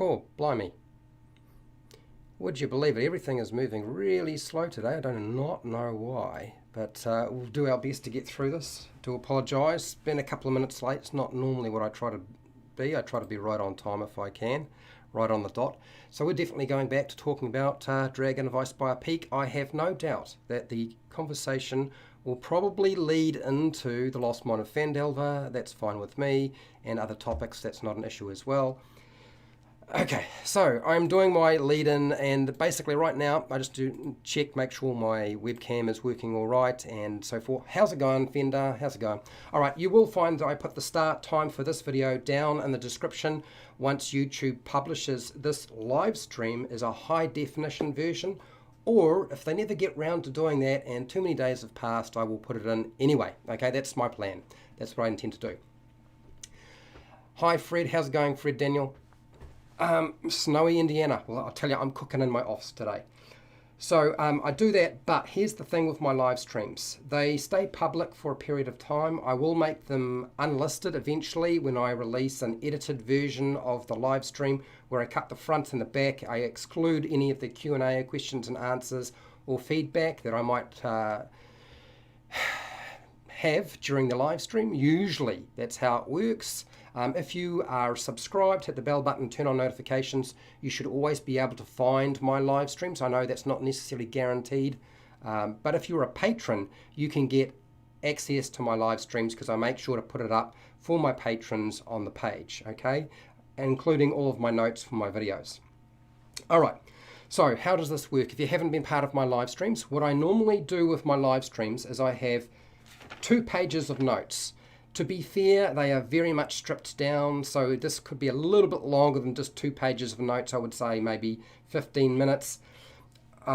Cool, blimey. Would you believe it? Everything is moving really slow today. I do not know why, but we'll do our best to get through this. Do apologise. Been a couple of minutes late. It's not normally what I try to be. I try to be right on time if I can, right on the dot. So we're definitely going back to talking about Dragon of Icespire Peak. I have no doubt that the conversation will probably lead into the Lost Mine of Phandelver. That's fine with me, and other topics. That's not an issue as well. Okay, so I'm doing my lead-in, and basically right now I just do check, make sure my webcam is working all right and so forth. How's it going, Fender? How's it going? All right, you will find that I put the start time for this video down in the description once YouTube publishes this live stream as a high-definition version, or if they never get round to doing that and too many days have passed, I will put it in anyway. Okay, that's my plan. That's what I intend to do. Hi, Fred. How's it going, Fred Daniel? Snowy Indiana. Well, I'll tell you, I'm cooking in my office today. So I do that, but here's the thing with my live streams. They stay public for a period of time. I will make them unlisted eventually when I release an edited version of the live stream where I cut the front and the back. I exclude any of the Q&A, questions and answers, or feedback that I might have during the live stream. Usually that's how it works. If you are subscribed, hit the bell button, turn on notifications. You should always be able to find my live streams. I know that's not necessarily guaranteed, but if you're a patron, you can get access to my live streams because I make sure to put it up for my patrons on the page, okay? Including all of my notes from my videos. All right, so how does this work? If you haven't been part of my live streams, what I normally do with my live streams is I have 2 pages of notes. To be fair, they are very much stripped down, so this could be a little bit longer than just 2 pages of notes. I would say maybe 15 minutes. But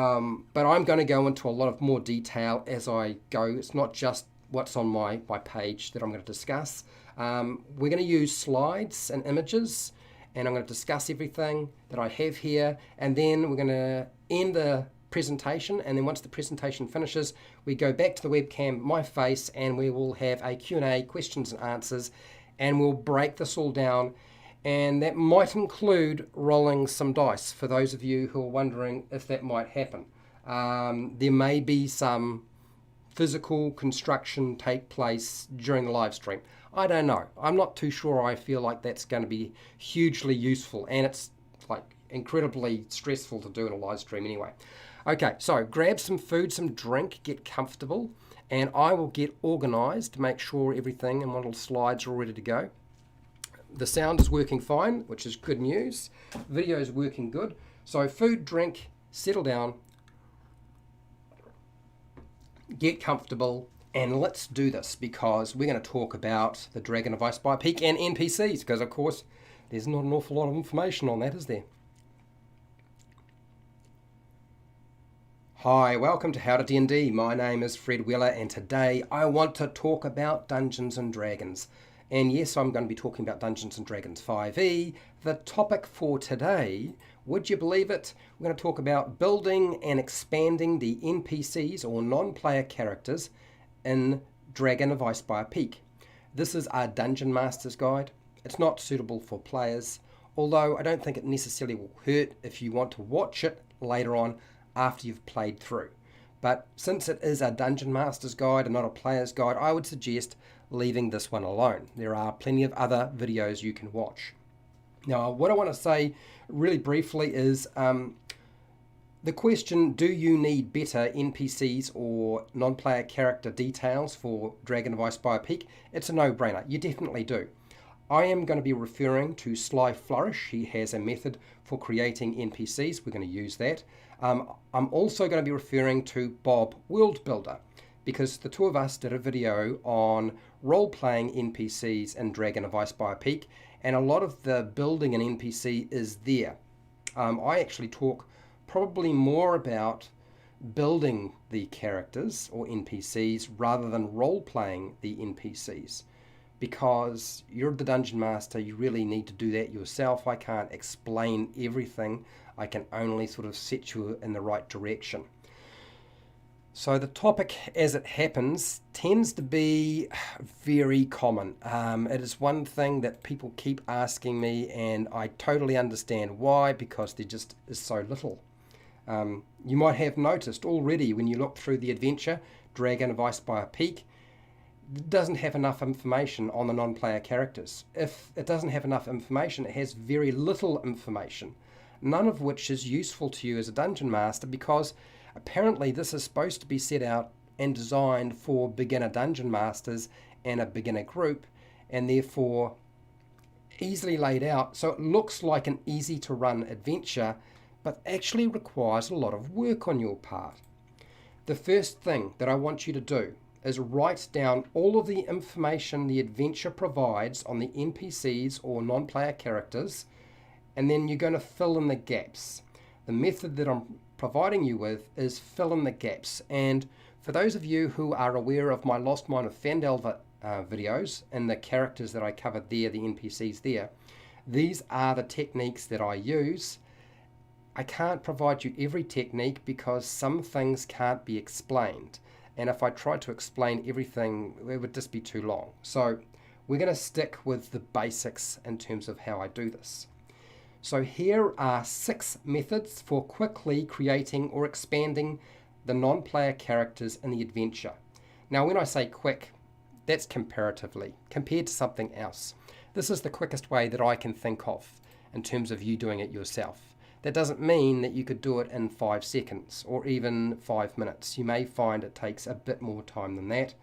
I'm going to go into a lot of more detail as I go. It's not just what's on my page that I'm going to discuss. We're going to use slides and images, and I'm going to discuss everything that I have here, and then we're going to end the presentation, and then once the presentation finishes, we go back to the webcam, my face, and we will have a Q&A, questions and answers, and we'll break this all down, and that might include rolling some dice for those of you who are wondering if that might happen. There may be some physical construction take place during the live stream. I don't know. I'm not too sure. I feel like that's going to be hugely useful, and it's like incredibly stressful to do in a live stream anyway. Okay, so grab some food, some drink, get comfortable, and I will get organized to make sure everything and my little slides are all ready to go. The sound is working fine, which is good news. Video is working good. So food, drink, settle down, get comfortable, and let's do this because we're going to talk about the Dragon of Icespire Peak and NPCs because, of course, there's not an awful lot of information on that, is there? Hi, welcome to How to D&D. My name is Fred Weller, and today I want to talk about Dungeons and Dragons. And yes, I'm going to be talking about Dungeons and Dragons 5e. The topic for today, would you believe it? We're going to talk about building and expanding the NPCs or non-player characters in Dragon of Icespire Peak. This is our Dungeon Master's Guide. It's not suitable for players, although I don't think it necessarily will hurt if you want to watch it later on after you've played through. But since it is a Dungeon Master's Guide and not a player's guide, I would suggest leaving this one alone. There are plenty of other videos you can watch. Now, what I want to say really briefly is the question, do you need better NPCs or non-player character details for Dragon of Icespire Peak? It's a no-brainer. You definitely do. I am going to be referring to Sly Flourish. He has a method for creating NPCs. We're going to use that. I'm also going to be referring to Bob World Builder because the two of us did a video on role-playing NPCs in Dragon of Icespire Peak, and a lot of the building an NPC is there. I actually talk probably more about building the characters or NPCs rather than role-playing the NPCs. Because you're the Dungeon Master, you really need to do that yourself. I can't explain everything. I can only sort of set you in the right direction. So the topic, as it happens, tends to be very common. It is one thing that people keep asking me, and I totally understand why, because there just is so little. You might have noticed already when you look through the adventure, Dragon of Icespire Peak, it doesn't have enough information on the non-player characters. If it doesn't have enough information, it has very little information, none of which is useful to you as a dungeon master, because apparently this is supposed to be set out and designed for beginner dungeon masters and a beginner group, and therefore easily laid out so it looks like an easy to run adventure, but actually requires a lot of work on your part. The first thing that I want you to do is write down all of the information the adventure provides on the NPCs or non-player characters, and then you're going to fill in the gaps. The method that I'm providing you with is fill in the gaps. And for those of you who are aware of my Lost Mine of Phandelver videos and the characters that I covered there, the NPCs there, these are the techniques that I use. I can't provide you every technique because some things can't be explained. And if I tried to explain everything, it would just be too long. So we're going to stick with the basics in terms of how I do this. So here are 6 methods for quickly creating or expanding the non-player characters in the adventure. Now when I say quick, that's comparatively, compared to something else. This is the quickest way that I can think of in terms of you doing it yourself. That doesn't mean that you could do it in 5 seconds or even 5 minutes. You may find it takes a bit more time than that.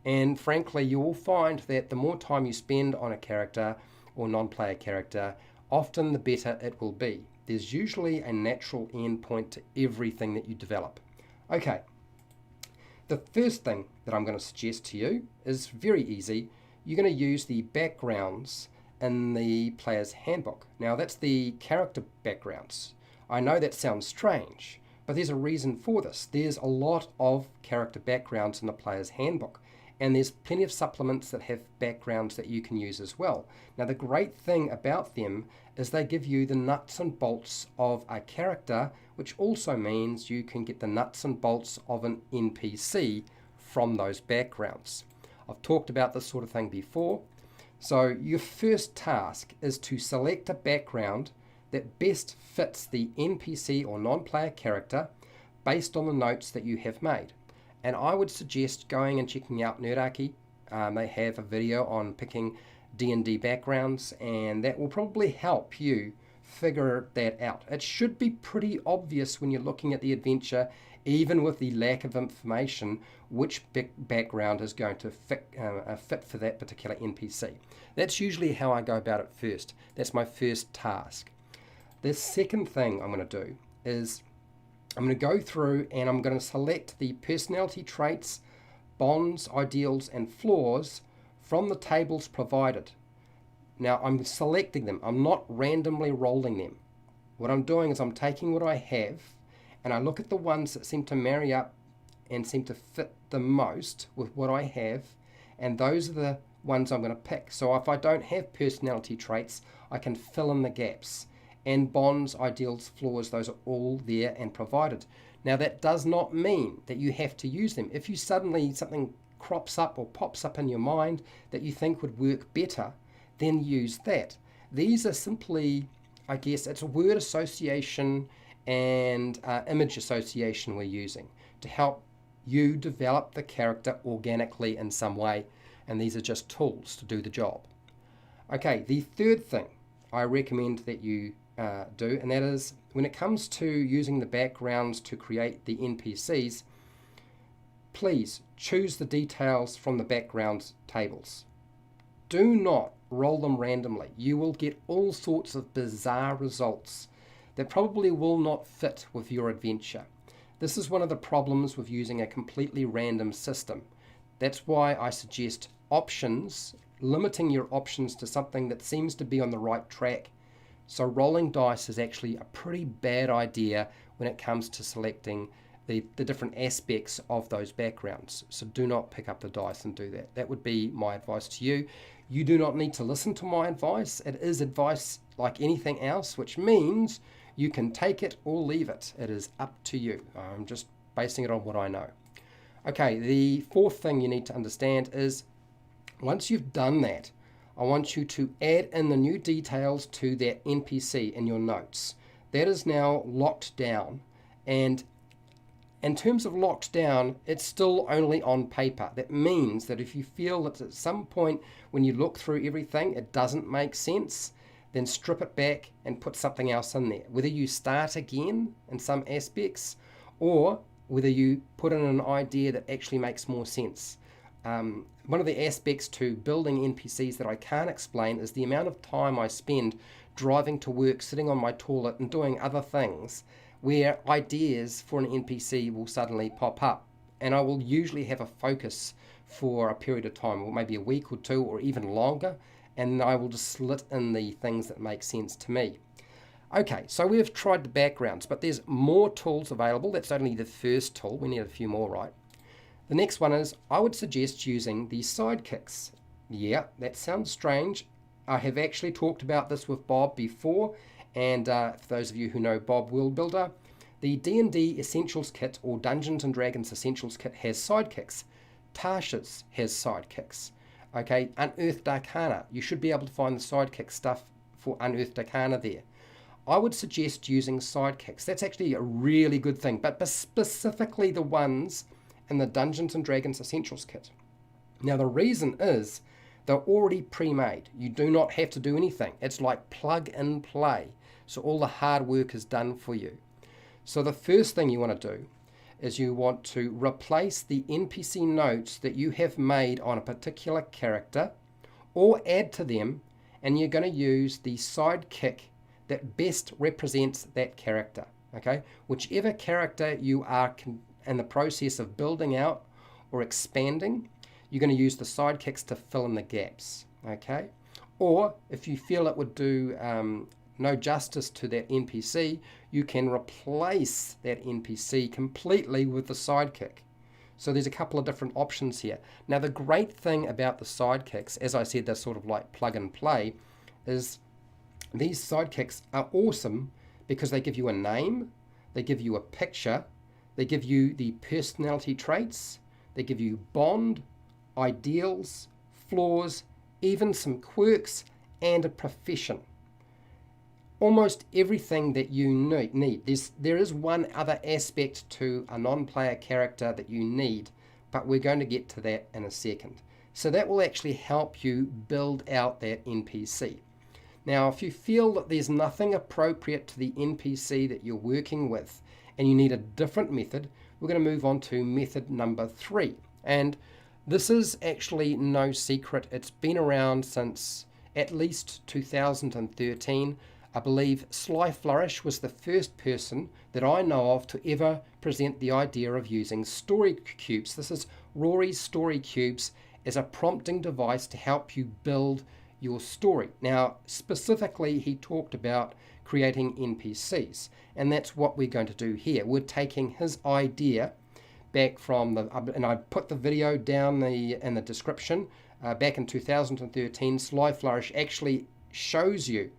And frankly, you will find that the more time you spend on a character or non-player character, often the better it will be. There's usually a natural end point to everything that you develop. Okay, the first thing that I'm going to suggest to you is very easy. You're going to use the backgrounds in the player's handbook. Now that's the character backgrounds. I know that sounds strange, but there's a reason for this. There's a lot of character backgrounds in the player's handbook, and there's plenty of supplements that have backgrounds that you can use as well. Now the great thing about them is they give you the nuts and bolts of a character, which also means you can get the nuts and bolts of an NPC from those backgrounds. I've talked about this sort of thing before. So your first task is to select a background that best fits the NPC or non-player character based on the notes that you have made. And I would suggest going and checking out Nerdarchy. They have a video on picking D&D backgrounds, and that will probably help you figure that out. It should be pretty obvious when you're looking at the adventure, even with the lack of information, which background is going to fit for that particular NPC. That's usually how I go about it first. That's my first task. The second thing I'm going to do is I'm going to go through and I'm going to select the personality traits, bonds, ideals, and flaws from the tables provided. Now I'm selecting them. I'm not randomly rolling them. What I'm doing is I'm taking what I have and I look at the ones that seem to marry up and seem to fit the most with what I have, and those are the ones I'm going to pick. So if I don't have personality traits, I can fill in the gaps. And bonds, ideals, flaws, those are all there and provided. Now that does not mean that you have to use them. If you suddenly something crops up or pops up in your mind that you think would work better, then use that. These are simply, I guess, it's a word association and image association we're using to help you develop the character organically in some way, and these are just tools to do the job. Okay, the third thing I recommend that you do, and that is when it comes to using the backgrounds to create the NPCs, please choose the details from the background tables. Do not roll them randomly. You will get all sorts of bizarre results that probably will not fit with your adventure. This is one of the problems with using a completely random system. That's why I suggest options, limiting your options to something that seems to be on the right track. So rolling dice is actually a pretty bad idea when it comes to selecting the different aspects of those backgrounds. So do not pick up the dice and do that. That would be my advice to you. You do not need to listen to my advice. It is advice like anything else, which means you can take it or leave it. It is up to you. I'm just basing it on what I know. Okay, the fourth thing you need to understand is once you've done that, I want you to add in the new details to that NPC in your notes. That is now locked down, and in terms of locked down, it's still only on paper. That means that if you feel that at some point when you look through everything it doesn't make sense, then strip it back and put something else in there. Whether you start again in some aspects or whether you put in an idea that actually makes more sense. One of the aspects to building NPCs that I can't explain is the amount of time I spend driving to work, sitting on my toilet and doing other things where ideas for an NPC will suddenly pop up, and I will usually have a focus for a period of time, or maybe a week or two or even longer, and I will just slit in the things that make sense to me. Okay, so we've tried the backgrounds, but there's more tools available. That's only the first tool. We need a few more, right? The next one is, I would suggest using the sidekicks. Yeah, that sounds strange. I have actually talked about this with Bob before, and for those of you who know Bob World Builder, the D&D Essentials Kit or Dungeons & Dragons Essentials Kit has sidekicks. Tasha's has sidekicks. Okay, Unearthed Arcana, you should be able to find the sidekick stuff for Unearthed Arcana there. I would suggest using sidekicks. That's actually a really good thing, but specifically the ones in the Dungeons & Dragons Essentials Kit. Now the reason is they're already pre-made. You do not have to do anything. It's like plug and play. So all the hard work is done for you. So the first thing you want to do is you want to replace the NPC notes that you have made on a particular character or add to them, and you're going to use the sidekick that best represents that character. Okay, whichever character you are in the process of building out or expanding, you're going to use the sidekicks to fill in the gaps. Okay, or if you feel it would do no justice to that NPC, you can replace that NPC completely with the sidekick. So there's a couple of different options here. Now the great thing about the sidekicks, as I said, they're sort of like plug and play, is these sidekicks are awesome because they give you a name, they give you a picture, they give you the personality traits, they give you bond, ideals, flaws, even some quirks, and a profession. Almost everything that you need. There is one other aspect to a non-player character that you need, but we're going to get to that in a second. So that will actually help you build out that NPC. Now, if you feel that there's nothing appropriate to the NPC that you're working with and you need a different method, we're going to move on to method number 3. And this is actually no secret. It's been around since at least 2013. I believe Sly Flourish was the first person that I know of to ever present the idea of using story cubes. This is Rory's story cubes as a prompting device to help you build your story. Now, specifically, he talked about creating NPCs, and that's what we're going to do here. We're taking his idea back from and I put the video down in the description. Back in 2013, Sly Flourish actually shows you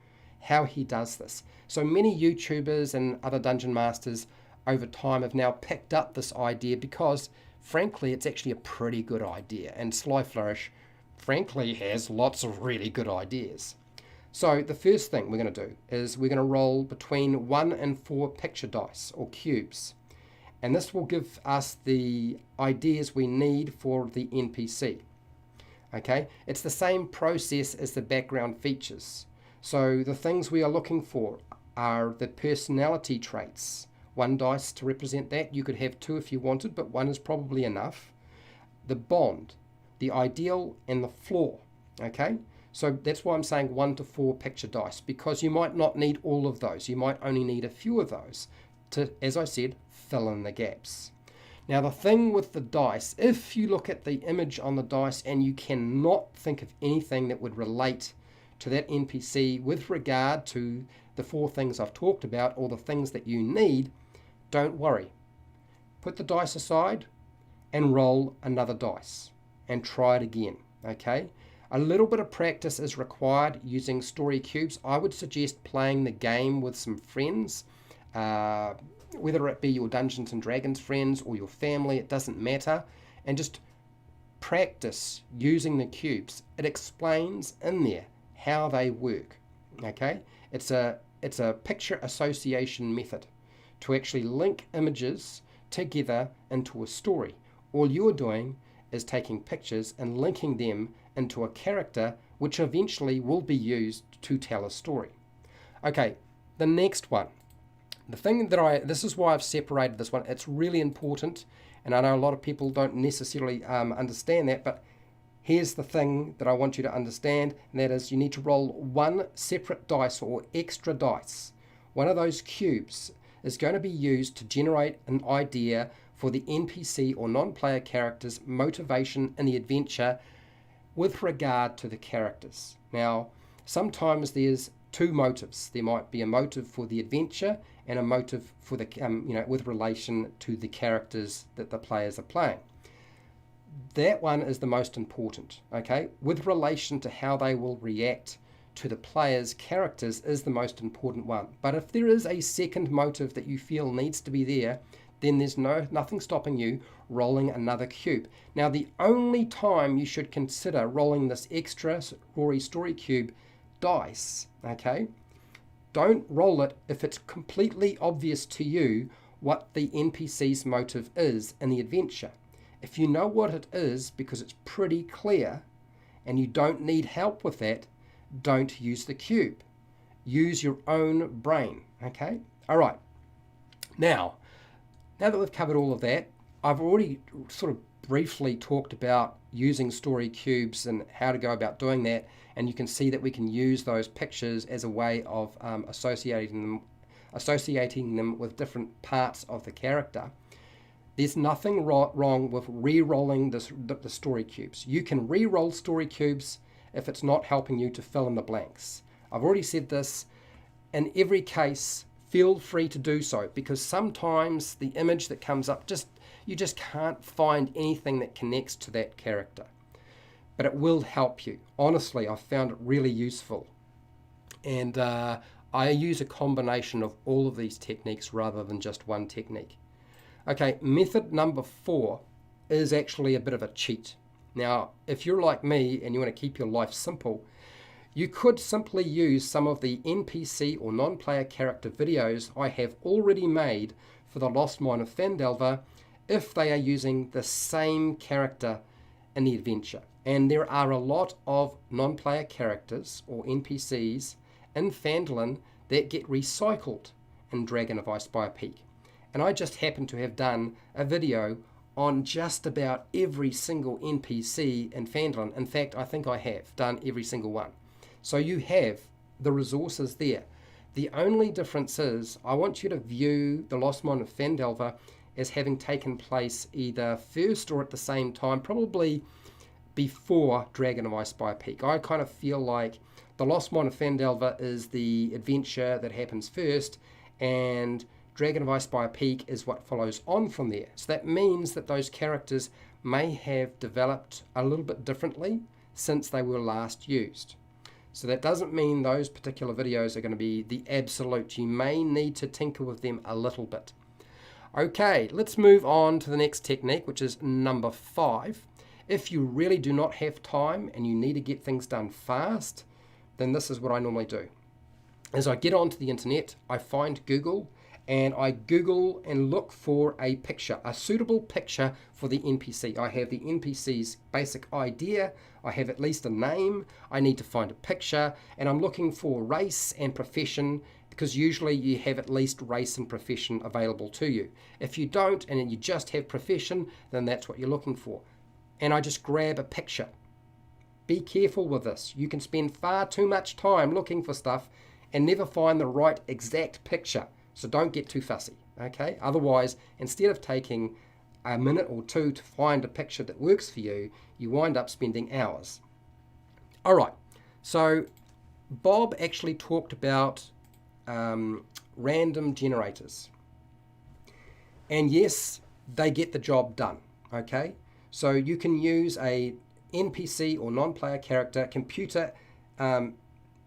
how he does this. So many YouTubers and other dungeon masters over time have now picked up this idea because, frankly, it's actually a pretty good idea. And Sly Flourish, frankly, has lots of really good ideas. So the first thing we're going to do is we're going to roll between 1 and 4 picture dice or cubes. And this will give us the ideas we need for the NPC. Okay, it's the same process as the background features. So the things we are looking for are the personality traits. 1 dice to represent that. You could have 2 if you wanted, but 1 is probably enough. The bond, the ideal, and the flaw. Okay, so that's why I'm saying 1 to 4 picture dice, because you might not need all of those. You might only need a few of those to, as I said, fill in the gaps. Now the thing with the dice, if you look at the image on the dice and you cannot think of anything that would relate to that NPC with regard to the 4 things I've talked about or the things that you need, don't worry. Put the dice aside and roll another dice and try it again. Okay, a little bit of practice is required using story cubes. I would suggest playing the game with some friends, whether it be your Dungeons and Dragons friends or your family, it doesn't matter, and just practice using the cubes. It explains in there how they work. Okay, it's a picture association method to actually link images together into a story. All you're doing is taking pictures and linking them into a character which eventually will be used to tell a story. Okay, the next one. The thing that this is why I've separated this one. It's really important, and I know a lot of people don't necessarily understand that, but here's the thing that I want you to understand, and that is you need to roll one separate dice or extra dice. One of those cubes is going to be used to generate an idea for the NPC or non-player character's motivation in the adventure with regard to the characters. Now, sometimes there's two motives. There might be a motive for the adventure and a motive for the, with relation to the characters that the players are playing. That one is the most important, okay? With relation to how they will react to the players' characters is the most important one. But if there is a second motive that you feel needs to be there, then there's nothing stopping you rolling another cube. Now, the only time you should consider rolling this extra Rory Story Cube dice, okay, don't roll it if it's completely obvious to you what the NPC's motive is in the adventure. If you know what it is because it's pretty clear and you don't need help with that, don't use the cube. Use your own brain, okay? All right. Now that we've covered all of that, I've already sort of briefly talked about using story cubes and how to go about doing that, and you can see that we can use those pictures as a way of associating them with different parts of the character. There's nothing wrong with re-rolling the story cubes. You can re-roll story cubes if it's not helping you to fill in the blanks. I've already said this. In every case, feel free to do so, because sometimes the image that comes up, you just can't find anything that connects to that character. But it will help you. Honestly, I've found it really useful. And I use a combination of all of these techniques rather than just one technique. Okay, method number 4 is actually a bit of a cheat. Now, if you're like me and you want to keep your life simple, you could simply use some of the NPC or non-player character videos I have already made for the Lost Mine of Phandelver if they are using the same character in the adventure. And there are a lot of non-player characters or NPCs in Phandalin that get recycled in Dragon of Icespire Peak. And I just happen to have done a video on just about every single NPC in Phandalin. In fact, I think I have done every single one. So you have the resources there. The only difference is I want you to view the Lost Mine of Phandelver as having taken place either first or at the same time, probably before Dragon of Icespire Peak. I kind of feel like the Lost Mine of Phandelver is the adventure that happens first, and Dragon of Icespire Peak is what follows on from there. So that means that those characters may have developed a little bit differently since they were last used. So that doesn't mean those particular videos are going to be the absolute. You may need to tinker with them a little bit. Okay, let's move on to the next technique, which is number 5. If you really do not have time and you need to get things done fast, then this is what I normally do. As I get onto the internet, I find Google, and I Google and look for a picture, a suitable picture for the NPC. I have the NPC's basic idea, I have at least a name, I need to find a picture, and I'm looking for race and profession, because usually you have at least race and profession available to you. If you don't, and you just have profession, then that's what you're looking for. And I just grab a picture. Be careful with this. You can spend far too much time looking for stuff and never find the right exact picture. So don't get too fussy, okay? Otherwise, instead of taking a minute or two to find a picture that works for you, you wind up spending hours. All right, so Bob actually talked about random generators. And yes, they get the job done, okay? So you can use a NPC or non-player character, computer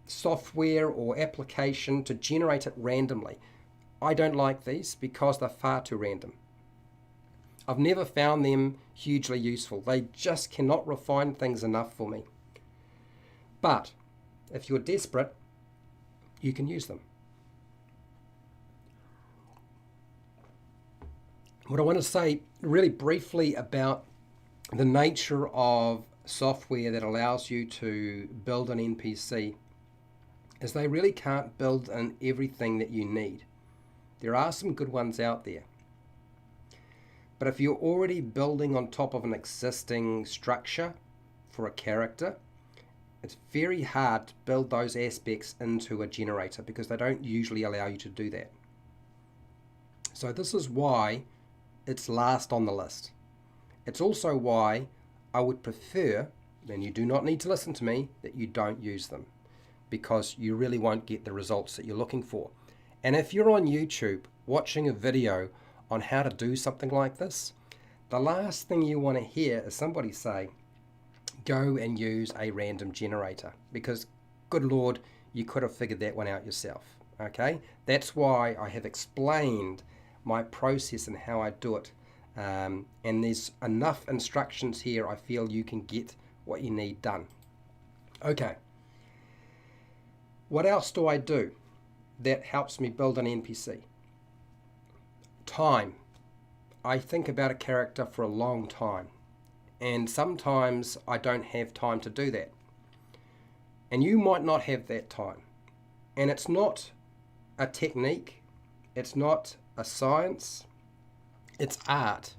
software or application to generate it randomly. I don't like these because they're far too random. I've never found them hugely useful. They just cannot refine things enough for me. But if you're desperate, you can use them. What I want to say really briefly about the nature of software that allows you to build an NPC is they really can't build in everything that you need. There are some good ones out there. But if you're already building on top of an existing structure for a character, it's very hard to build those aspects into a generator because they don't usually allow you to do that. So this is why it's last on the list. It's also why I would prefer, and you do not need to listen to me, that you don't use them because you really won't get the results that you're looking for. And if you're on YouTube watching a video on how to do something like this, the last thing you want to hear is somebody say, go and use a random generator, because good Lord, you could have figured that one out yourself. Okay, that's why I have explained my process and how I do it, and there's enough instructions here I feel you can get what you need done. Okay, what else do I do that helps me build an NPC? Time. I think about a character for a long time, and sometimes I don't have time to do that, and you might not have that time. And it's not a technique, it's not a science, it's art.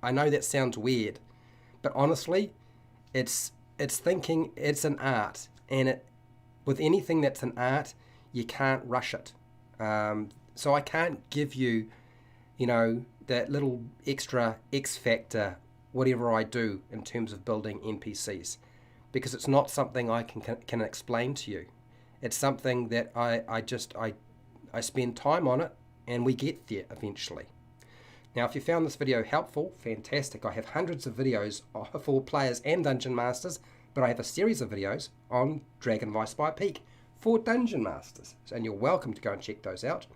I know that sounds weird, but honestly, it's thinking. It's an art, and with anything that's an art, you can't rush it. So I can't give you, that little extra X factor, whatever I do in terms of building NPCs, because it's not something I can explain to you. It's something that I spend time on it, and we get there eventually. Now, if you found this video helpful, fantastic. I have hundreds of videos for players and Dungeon Masters, but I have a series of videos on Dragon of Icespire Peak for Dungeon Masters, and you're welcome to go and check those out.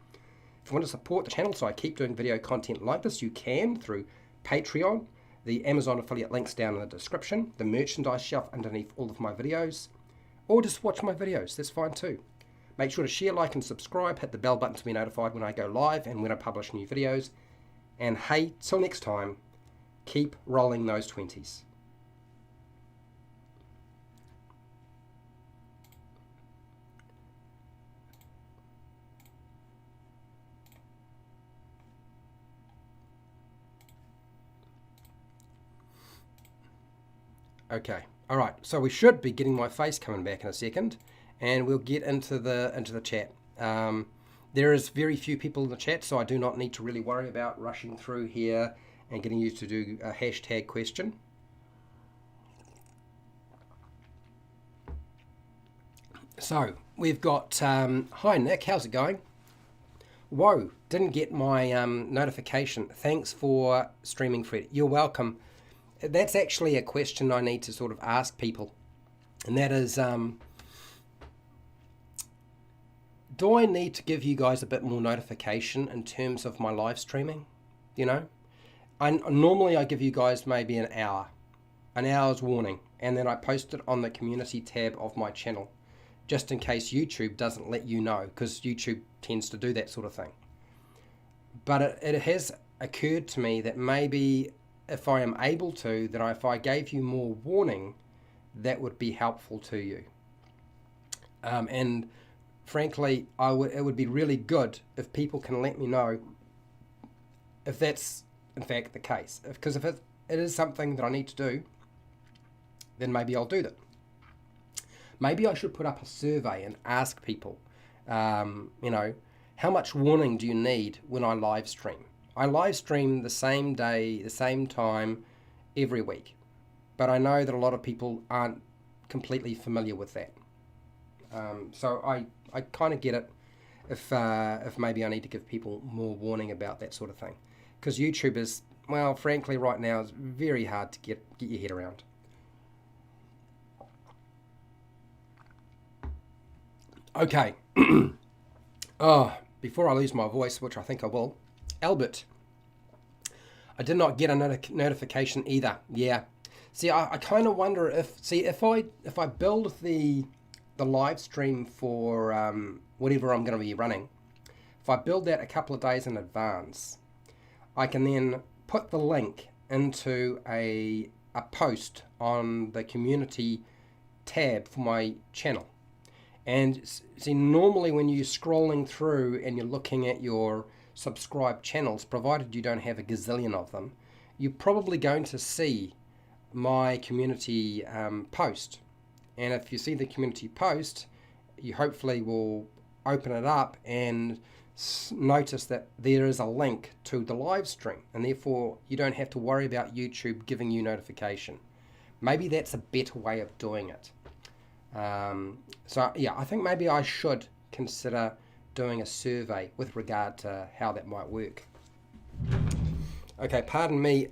If you want to support the channel so I keep doing video content like this, you can through Patreon, the Amazon affiliate links down in the description, the merchandise shelf underneath all of my videos, or just watch my videos, that's fine too. Make sure to share, like, and subscribe, hit the bell button to be notified when I go live and when I publish new videos. And hey, till next time, keep rolling those 20s. Okay, all right, so we should be getting my face coming back in a second, and we'll get into the chat. There is very few people in the chat, so I do not need to really worry about rushing through here and getting you to do a hashtag question. So we've got, hi Nick, how's it going? Whoa, didn't get my notification. Thanks for streaming, Fred. You're welcome. That's actually a question I need to sort of ask people, and that is, do I need to give you guys a bit more notification in terms of my live streaming? Normally I give you guys maybe an hour's warning, and then I post it on the community tab of my channel, just in case YouTube doesn't let you know, because YouTube tends to do that sort of thing. But it has occurred to me that maybe if I am able to, that if I gave you more warning, that would be helpful to you. And frankly, it would be really good if people can let me know if that's in fact the case. Because if it is something that I need to do, then maybe I'll do that. Maybe I should put up a survey and ask people, how much warning do you need when I live stream? I live stream the same day, the same time, every week. But I know that a lot of people aren't completely familiar with that. So I kind of get it if maybe I need to give people more warning about that sort of thing. Because YouTube is, well, frankly, right now, is very hard to get your head around. Okay. Oh, before I lose my voice, which I think I will, Albert, I did not get a notification either. Yeah. See, I kind of wonder if I build the live stream for whatever I'm going to be running, if I build that a couple of days in advance, I can then put the link into a post on the community tab for my channel. And see, normally when you're scrolling through and you're looking at your subscribed channels, provided you don't have a gazillion of them, you're probably going to see my community post. And if you see the community post, you hopefully will open it up and notice that there is a link to the live stream, and therefore you don't have to worry about YouTube giving you notification. Maybe that's a better way of doing it. So yeah, I think maybe I should consider doing a survey with regard to how that might work. Okay, pardon me,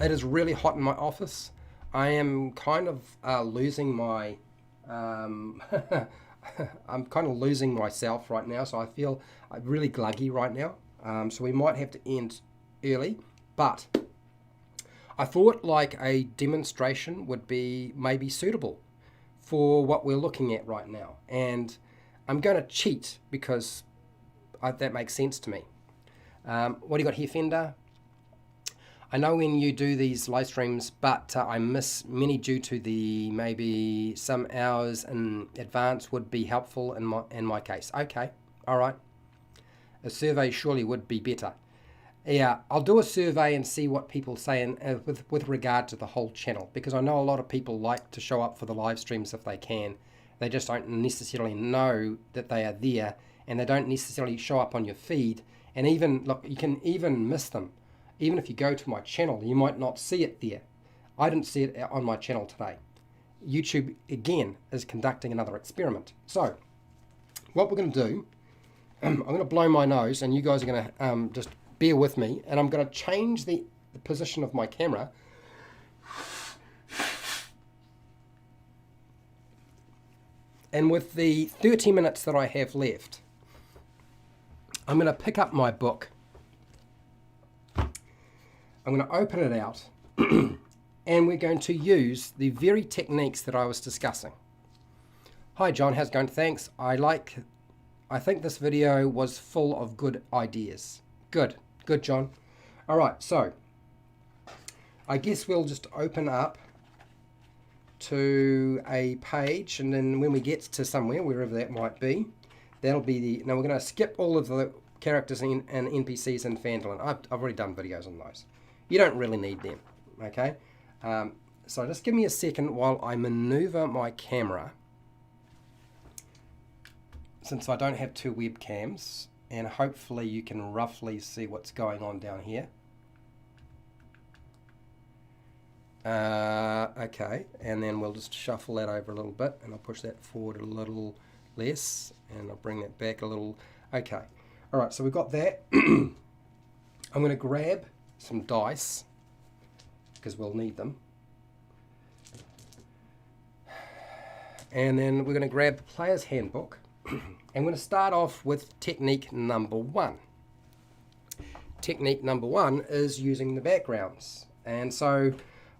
it is really hot in my office. I am kind of losing my I'm kind of losing myself right now, so I feel really gluggy right now. So we might have to end early, but I thought like a demonstration would be maybe suitable for what we're looking at right now. And I'm going to cheat because that makes sense to me. What do you got here, Fender? I know when you do these live streams, but I miss many due to the maybe some hours in advance would be helpful in my case. Okay, all right. A survey surely would be better. Yeah, I'll do a survey and see what people say with regard to the whole channel, because I know a lot of people like to show up for the live streams if they can. They just don't necessarily know that they are there, and they don't necessarily show up on your feed. And even, look, you can even miss them. Even if you go to my channel, you might not see it there. I didn't see it on my channel today. YouTube, again, is conducting another experiment. So, what we're going to do, I'm going to blow my nose, and you guys are going to just bear with me, and I'm going to change the position of my camera. And with the 30 minutes that I have left, I'm going to pick up my book. I'm going to open it out and we're going to use the very techniques that I was discussing. Hi John, how's it going? Thanks. I think this video was full of good ideas. Good John. All right, so I guess we'll just open up to a page, and then when we get to somewhere, wherever that might be, that'll be now we're going to skip all of the characters and NPCs in Phandalin. I've already done videos on those. You don't really need them, okay? So just give me a second while I maneuver my camera, since I don't have two webcams, and hopefully you can roughly see what's going on down here. Okay, and then we'll just shuffle that over a little bit, and I'll push that forward a little less, and I'll bring that back a little. Okay, all right, so we've got that. I'm going to grab some dice, because we'll need them. And then we're going to grab the player's handbook. I'm going to start off with technique number 1. Technique number 1 is using the backgrounds. And so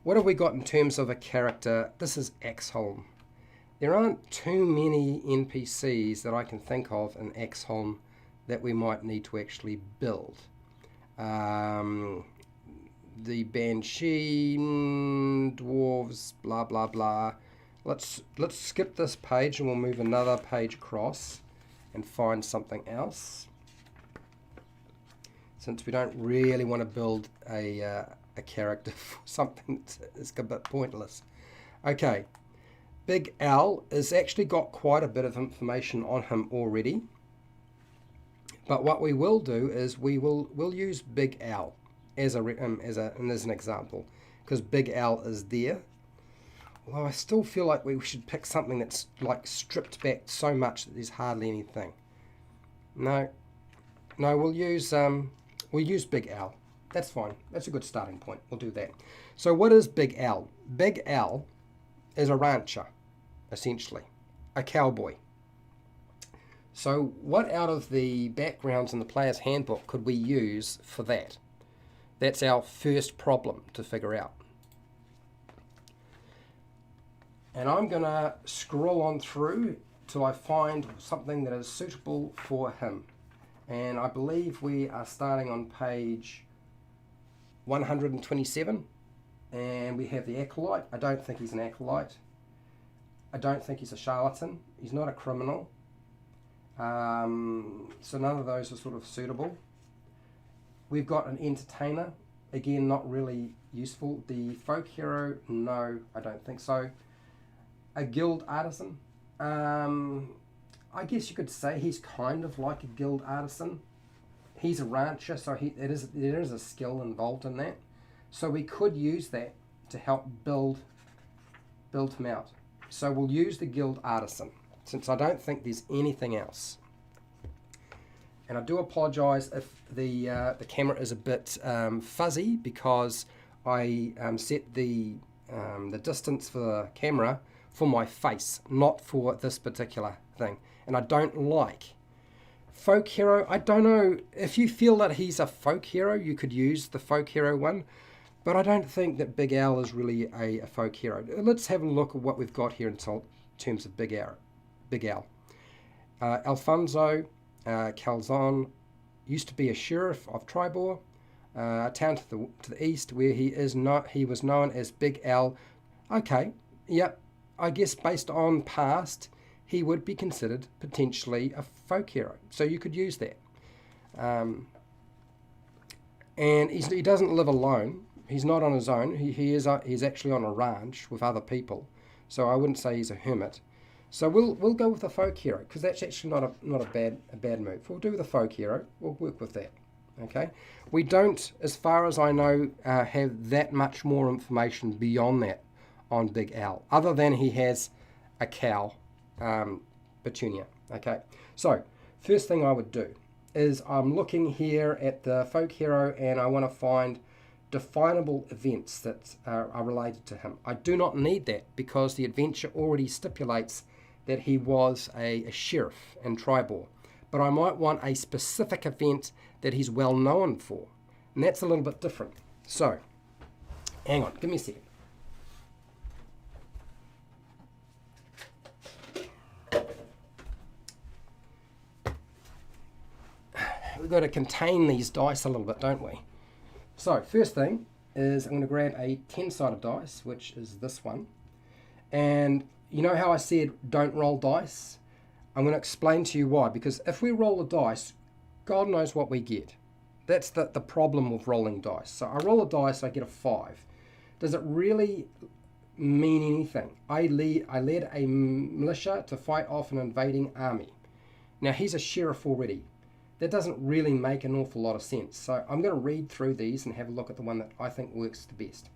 what have we got in terms of a character? This is Axholm. There aren't too many NPCs that I can think of in Axholm that we might need to actually build. The Banshee, dwarves, blah blah blah. Let's skip this page and we'll move another page across and find something else, since we don't really want to build a character for something that's a bit pointless. Okay, Big Al has actually got quite a bit of information on him already. But what we will do is we'll use Big Al as an example, because Big Al is there. Although I still feel like we should pick something that's like stripped back so much that there's hardly anything. No, we'll use Big Al. That's fine. That's a good starting point. We'll do that. So what is Big Al? Big Al is a rancher, essentially, a cowboy. So what out of the backgrounds in the player's handbook could we use for that? That's our first problem to figure out. And I'm going to scroll on through till I find something that is suitable for him. And I believe we are starting on page 127. And we have the acolyte. I don't think he's an acolyte. I don't think he's a charlatan. He's not a criminal. So none of those are sort of suitable. We've got an entertainer. Again, not really useful. The folk hero, no, I don't think so. A guild artisan. I guess you could say he's kind of like a guild artisan. He's a rancher, so there is a skill involved in that. So we could use that to help build him out. So we'll use the guild artisan, since I don't think there's anything else. And I do apologise if the camera is a bit fuzzy, because I set the distance for the camera for my face, not for this particular thing. And I don't like folk hero. I don't know if you feel that he's a folk hero, you could use the folk hero one, but I don't think that Big Al is really a folk hero. Let's have a look at what we've got here in terms of Big Al. Alfonso Calzon used to be a sheriff of Tribor, a town to the east, where he was known as Big Al. Okay, yep, I guess based on past, he would be considered potentially a folk hero. So you could use that. And he doesn't live alone. He's not on his own. He's actually on a ranch with other people. So I wouldn't say he's a hermit. So we'll go with the folk hero, because that's actually not a bad move. We'll do the folk hero. We'll work with that. Okay. We don't, as far as I know, have that much more information beyond that on Big Al, other than he has a cow, Petunia. Okay. So first thing I would do is I'm looking here at the folk hero, and I want to find definable events that are related to him. I do not need that, because the adventure already stipulates that he was a sheriff in Tribor. But I might want a specific event that he's well known for, and that's a little bit different. So, hang on, give me a second. We've got to contain these dice a little bit, don't we? So, first thing is I'm going to grab a 10-sided dice, which is this one. And you know how I said don't roll dice? I'm going to explain to you why. Because if we roll the dice, God knows what we get. That's the problem with rolling dice. So I roll a dice, I get a 5. Does it really mean anything? I led a militia to fight off an invading army. Now he's a sheriff already. That doesn't really make an awful lot of sense. So I'm going to read through these and have a look at the one that I think works the best.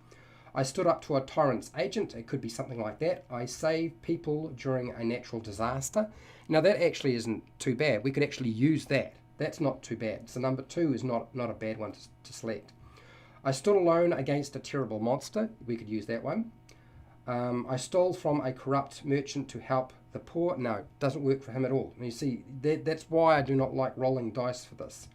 I stood up to a tyrant's agent. It could be something like that. I saved people during a natural disaster. Now that actually isn't too bad. We could actually use that. That's not too bad. So number 2 is not a bad one to select. I stood alone against a terrible monster. We could use that one. I stole from a corrupt merchant to help the poor. No, doesn't work for him at all. You see, that's why I do not like rolling dice for this.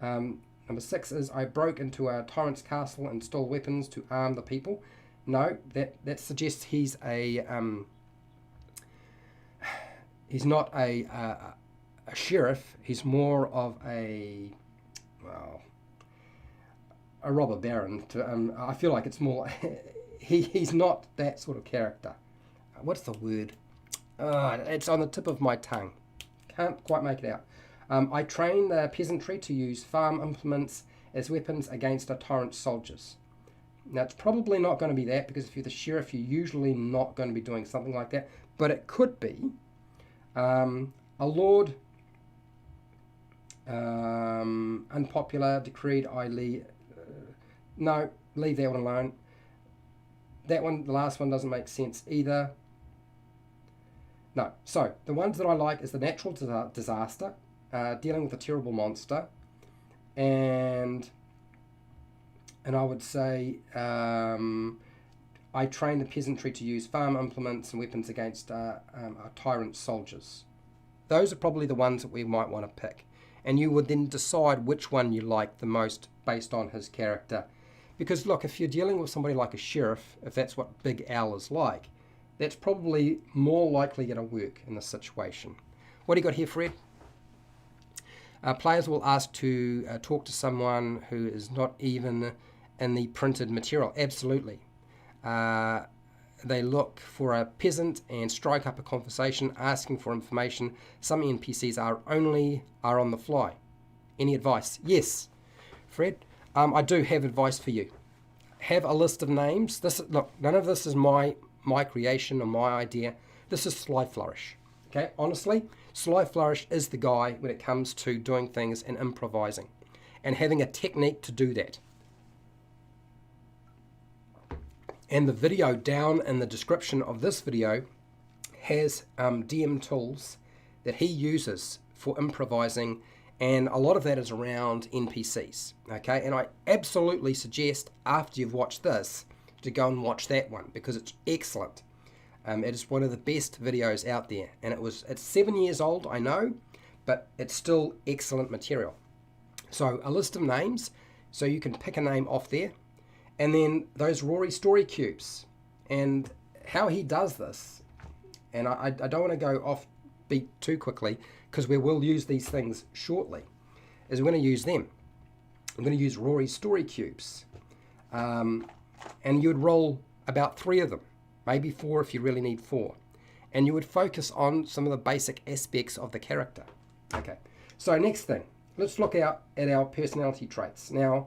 Number 6 is I broke into a tyrant's castle and stole weapons to arm the people. No, that suggests he's he's not a sheriff. He's more of a robber baron. I feel like it's more. He's not that sort of character. What's the word? It's on the tip of my tongue. Can't quite make it out. I train the peasantry to use farm implements as weapons against a tyrant's soldiers. Now, it's probably not going to be that, because if you're the sheriff, you're usually not going to be doing something like that. But it could be. A lord, unpopular, decreed I leave. No, leave that one alone. That one, the last one, doesn't make sense either. No. So, the ones that I like is the natural disaster, dealing with a terrible monster, and I would say I train the peasantry to use farm implements and weapons against tyrant soldiers. those are probably the ones that we might want to pick. And you would then decide which one you like the most based on his character. Because look, if you're dealing with somebody like a sheriff, if that's what Big Al is like, that's probably more likely going to work in this situation. What do you got here, Fred? Players will ask to talk to someone who is not even in the printed material. Absolutely. They look for a peasant and strike up a conversation asking for information. Some NPCs are on the fly. Any advice? Yes. Fred, I do have advice for you. Have a list of names. Look, none of this is my creation or my idea. This is Sly Flourish. Okay, honestly, Sly Flourish is the guy when it comes to doing things and improvising and having a technique to do that. And the video down in the description of this video has DM tools that he uses for improvising, and a lot of that is around NPCs. Okay, and I absolutely suggest after you've watched this to go and watch that one because it's excellent. It is one of the best videos out there, and it's 7 years old, I know, but it's still excellent material. So a list of names, so you can pick a name off there. And then those Rory story cubes, and how he does this, and I don't want to go off beat too quickly because we will use these things shortly, is we're going to use them. I'm going to use Rory's story cubes, and you would roll about 3 of them, maybe 4 if you really need 4, and you would focus on some of the basic aspects of the character. Okay, so next thing, let's look out at our personality traits. Now,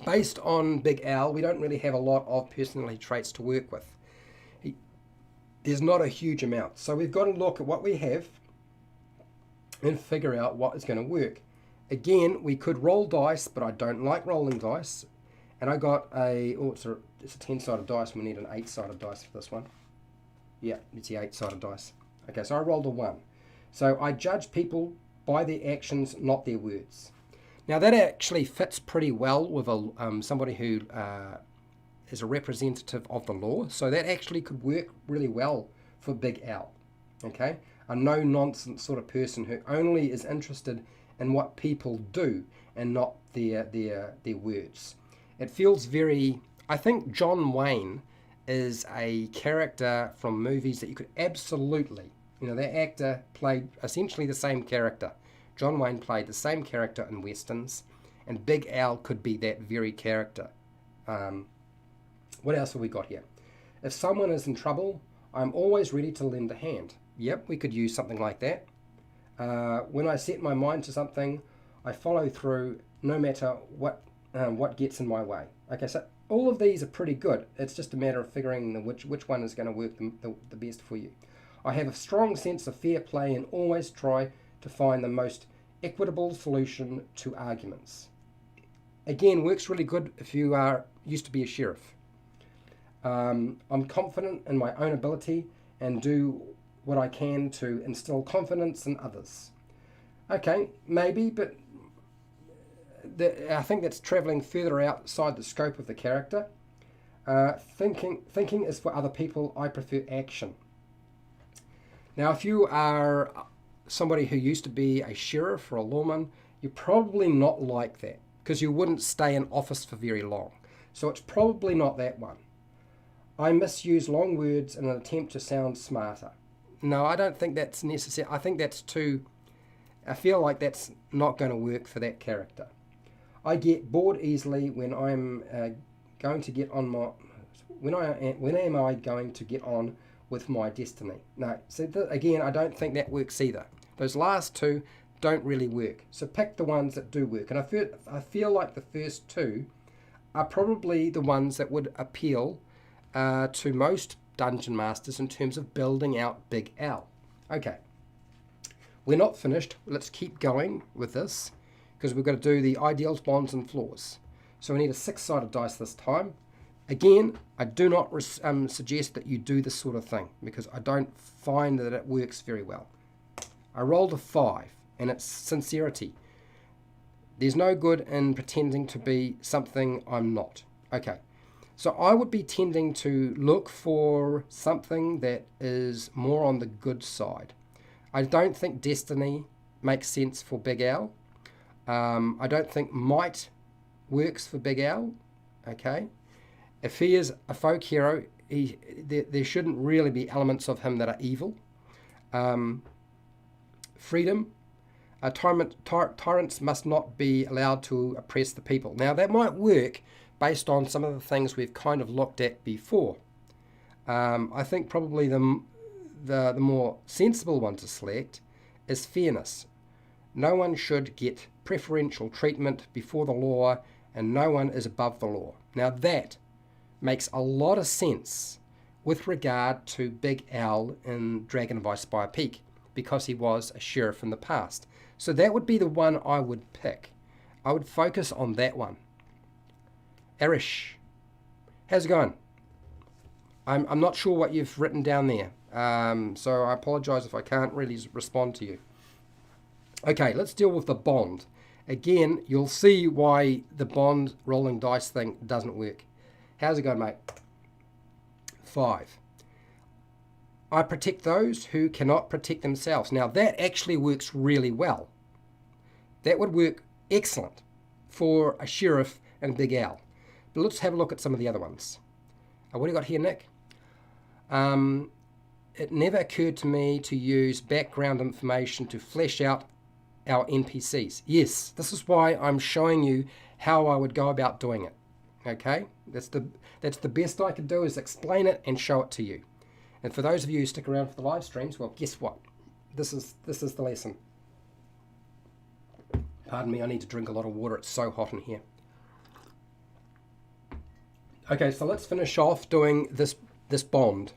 based on Big Al, we don't really have a lot of personality traits to work with. There's not a huge amount. So we've got to look at what we have and figure out what is going to work. Again, we could roll dice, but I don't like rolling dice. And I got it's a 10-sided dice. We need an 8-sided dice for this one. Yeah, it's the 8-sided dice. Okay, so I rolled a 1. So I judge people by their actions, not their words. Now that actually fits pretty well with somebody who is a representative of the law. So that actually could work really well for Big Al. Okay, a no-nonsense sort of person who only is interested in what people do and not their words. It feels very. I think John Wayne is a character from movies that you could absolutely, that actor played essentially the same character. John Wayne played the same character in Westerns, and Big Al could be that very character. What else have we got here? If someone is in trouble, I'm always ready to lend a hand. Yep, we could use something like that. When I set my mind to something, I follow through no matter what gets in my way. Okay, so all of these are pretty good. It's just a matter of figuring which one is going to work the best for you. I have a strong sense of fair play and always try to find the most equitable solution to arguments. Again, works really good if you used to be a sheriff. I'm confident in my own ability and do what I can to instill confidence in others. Okay, maybe, but I think that's travelling further outside the scope of the character. Thinking is for other people. I prefer action. Now, if you are somebody who used to be a sheriff or a lawman, you're probably not like that because you wouldn't stay in office for very long. So it's probably not that one. I misuse long words in an attempt to sound smarter. No, I don't think that's necessary. I think that's I feel like that's not going to work for that character. I get bored easily when I'm going to get on my. When am I going to get on with my destiny? No, so again, I don't think that works either. Those last 2 don't really work. So pick the ones that do work. And I feel like the first 2 are probably the ones that would appeal to most dungeon masters in terms of building out Big Al. Okay, we're not finished. Let's keep going with this because we've got to do the ideals, bonds, and flaws. So we need a 6-sided dice this time. Again, I do not suggest that you do this sort of thing because I don't find that it works very well. I rolled a 5, and it's sincerity. There's no good in pretending to be something I'm not. Okay, so I would be tending to look for something that is more on the good side. I don't think destiny makes sense for Big Al. I don't think might works for Big Al. Okay, if he is a folk hero, there shouldn't really be elements of him that are evil. Freedom. Tyrants must not be allowed to oppress the people. Now that might work based on some of the things we've kind of looked at before. I think probably the more sensible one to select is fairness. No one should get preferential treatment before the law, and no one is above the law. Now that makes a lot of sense with regard to Big Al in Dragon of Icespire Peak, because he was a sheriff in the past. So that would be the one I would pick. I would focus on that one. Erish, how's it going? I'm not sure what you've written down there, so I apologise if I can't really respond to you. Okay, let's deal with the bond. Again, you'll see why the bond rolling dice thing doesn't work. How's it going, mate? 5. I protect those who cannot protect themselves. Now, that actually works really well. That would work excellent for a sheriff and Big Al. But let's have a look at some of the other ones. What do you got here, Nick? It never occurred to me to use background information to flesh out our NPCs. Yes, this is why I'm showing you how I would go about doing it. Okay, that's the best I could do, is explain it and show it to you. And for those of you who stick around for the live streams, well, guess what? This is the lesson. Pardon me, I need to drink a lot of water. It's so hot in here. Okay, so let's finish off doing this bond.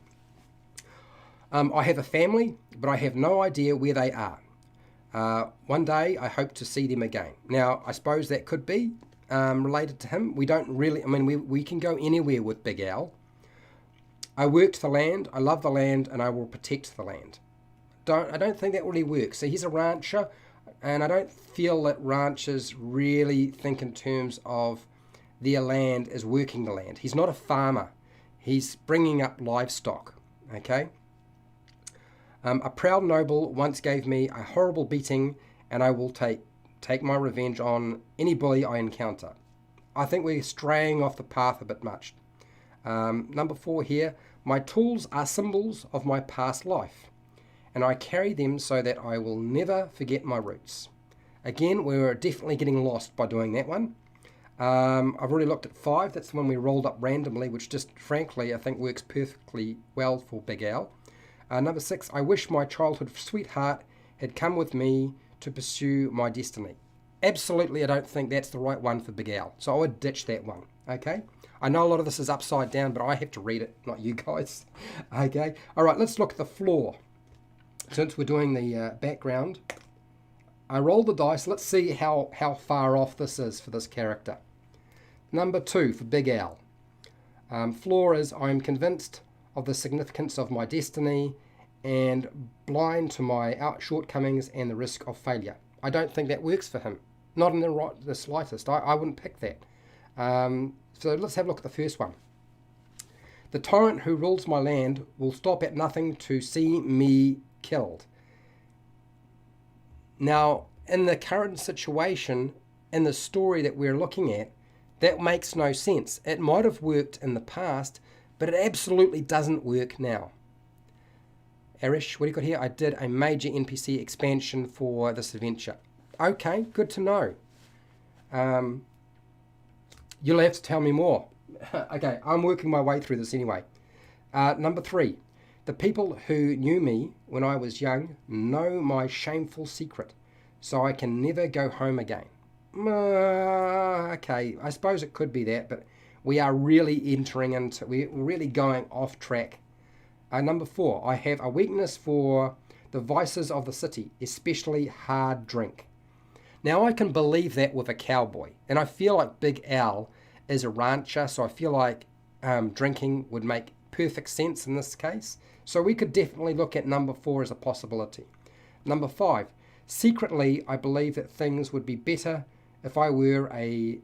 I have a family, but I have no idea where they are. One day, I hope to see them again. Now, I suppose that could be related to him. We don't really, I mean, we can go anywhere with Big Al. I worked the land, I love the land, and I will protect the land. I don't think that really works. So he's a rancher, and I don't feel that ranchers really think in terms of their land as working the land. He's not a farmer. He's bringing up livestock, okay? A proud noble once gave me a horrible beating, and I will take my revenge on any bully I encounter. I think we're straying off the path a bit much. Number 4 here, my tools are symbols of my past life, and I carry them so that I will never forget my roots. Again, we're definitely getting lost by doing that one. I've already looked at 5. That's the one we rolled up randomly, which just frankly I think works perfectly well for Big Al. Number 6, I wish my childhood sweetheart had come with me to pursue my destiny. Absolutely, I don't think that's the right one for Big Al, so I would ditch that one, okay? I know a lot of this is upside down, but I have to read it, not you guys, okay? All right, let's look at the floor. Since we're doing the background, I rolled the dice. Let's see how far off this is for this character. Number 2 for Big Al. Floor is, I'm convinced of the significance of my destiny and blind to my shortcomings and the risk of failure. I don't think that works for him. Not in the slightest. I wouldn't pick that. So let's have a look at the first one. The tyrant who rules my land will stop at nothing to see me killed. Now, in the current situation, in the story that we're looking at, that makes no sense. It might have worked in the past, but it absolutely doesn't work now. Erish, what do you got here? I did a major NPC expansion for this adventure. Okay, good to know. You'll have to tell me more. Okay, I'm working my way through this anyway. Number 3, the people who knew me when I was young know my shameful secret, so I can never go home again. Okay, I suppose it could be that, but we are really we're really going off track. Number 4, I have a weakness for the vices of the city, especially hard drink. Now I can believe that with a cowboy, and I feel like Big Al is a rancher, so I feel like drinking would make perfect sense in this case. So we could definitely look at number 4 as a possibility. Number 5, secretly I believe that things would be better if I were a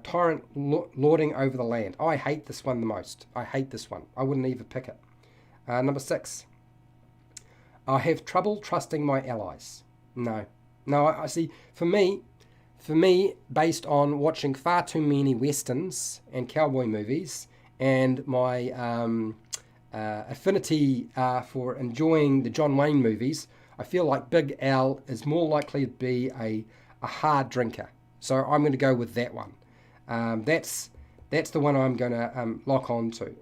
tyrant lording over the land. I hate this one the most. I hate this one. I wouldn't even pick it. Number 6, I have trouble trusting my allies. No. No, I see, for me, based on watching far too many westerns and cowboy movies and my affinity for enjoying the John Wayne movies, I feel like Big Al is more likely to be a hard drinker. So I'm going to go with that one. That's the one I'm going to lock on to.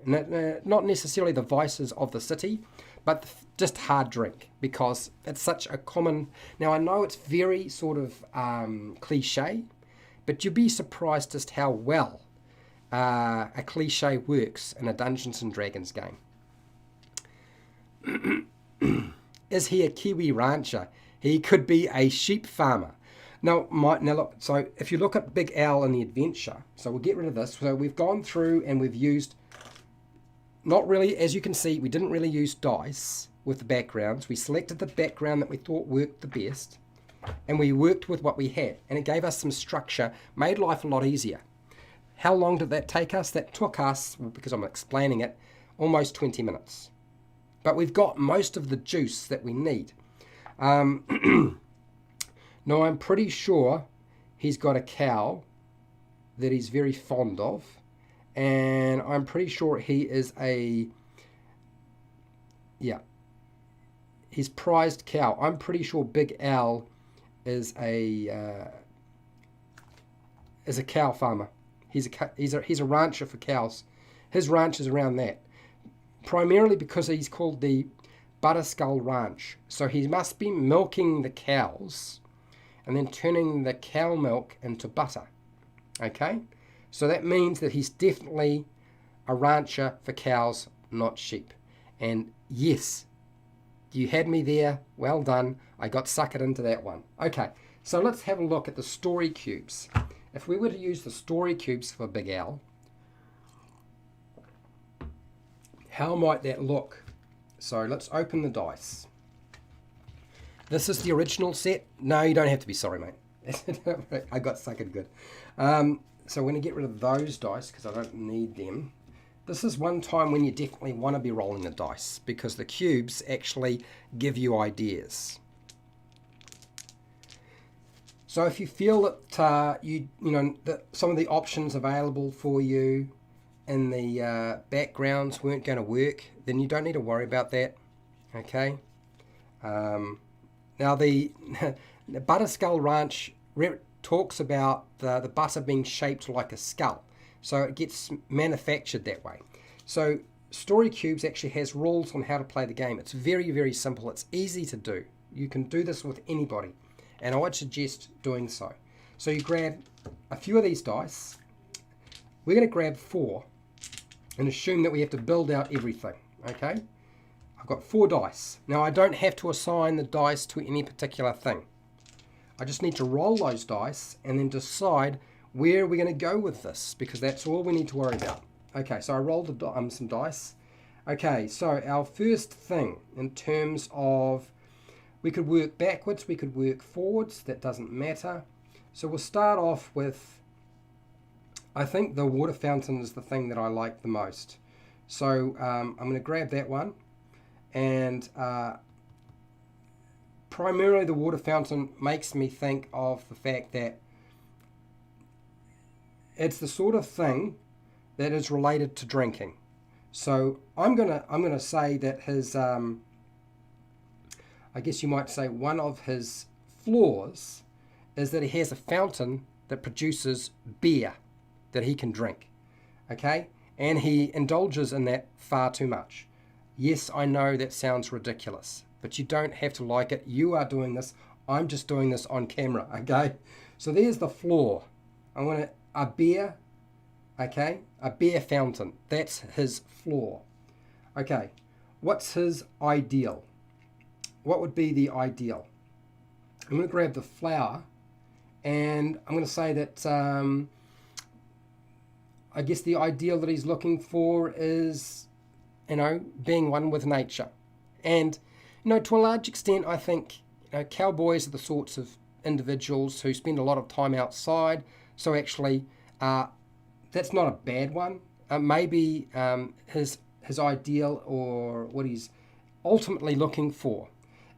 Not necessarily the vices of the city, but just hard drink, because it's such a common... Now, I know it's very sort of cliche, but you'd be surprised just how well a cliche works in a Dungeons and Dragons game. Is he a Kiwi rancher? He could be a sheep farmer. Now look, so if you look at Big Al in the adventure, so we'll get rid of this. So we've gone through and we've used, not really, as you can see, we didn't really use dice with the backgrounds. We selected the background that we thought worked the best, and we worked with what we had, and it gave us some structure, made life a lot easier. How long did that take us? That took us, because I'm explaining it, almost 20 minutes. But we've got most of the juice that we need. Now, I'm pretty sure he's got a cow that he's very fond of. And I'm pretty sure he is his prized cow. I'm pretty sure Big Al is a cow farmer. He's a rancher for cows. His ranch is around that. Primarily because he's called the Butterskull Ranch. So he must be milking the cows and then turning the cow milk into butter. Okay? So that means that he's definitely a rancher for cows, not sheep. And yes, you had me there. Well done. I got suckered into that one. Okay, so let's have a look at the story cubes. If we were to use the story cubes for Big Al, how might that look? So let's open the dice. This is the original set. No, you don't have to be sorry, mate. I got suckered good. So we're going to get rid of those dice because I don't need them. This is one time when you definitely want to be rolling the dice because the cubes actually give you ideas. So if you feel that that some of the options available for you in the backgrounds weren't going to work, then you don't need to worry about that. Okay. Now the Butterskull Ranch talks about the butter being shaped like a skull, so it gets manufactured that way. So Story Cubes actually has rules on how to play the game. It's very, very simple. It's easy to do. You can do this with anybody, and I would suggest doing so. So you grab a few of these dice. We're going to grab 4 and assume that we have to build out everything. Okay, I've got 4 dice. Now I don't have to assign the dice to any particular thing. I just need to roll those dice and then decide where we're going to go with this, because that's all we need to worry about. Okay, so I rolled some dice. Okay, so our first thing in terms of, we could work backwards, we could work forwards, that doesn't matter. So we'll start off with, I think the water fountain is the thing that I like the most. So I'm going to grab that one, and primarily the water fountain makes me think of the fact that it's the sort of thing that is related to drinking. So I'm gonna say that his I guess you might say one of his flaws is that he has a fountain that produces beer that he can drink. Okay? And he indulges in that far too much. Yes, I know that sounds ridiculous, but you don't have to like it. You are doing this. I'm just doing this on camera, okay? So there's the flaw. I want a beer, okay? A beer fountain. That's his flaw. Okay, what's his ideal? What would be the ideal? I'm going to grab the flower, and I'm going to say that I guess the ideal that he's looking for is, being one with nature. And, to a large extent, I think, cowboys are the sorts of individuals who spend a lot of time outside. So actually, that's not a bad one. Maybe his ideal, or what he's ultimately looking for,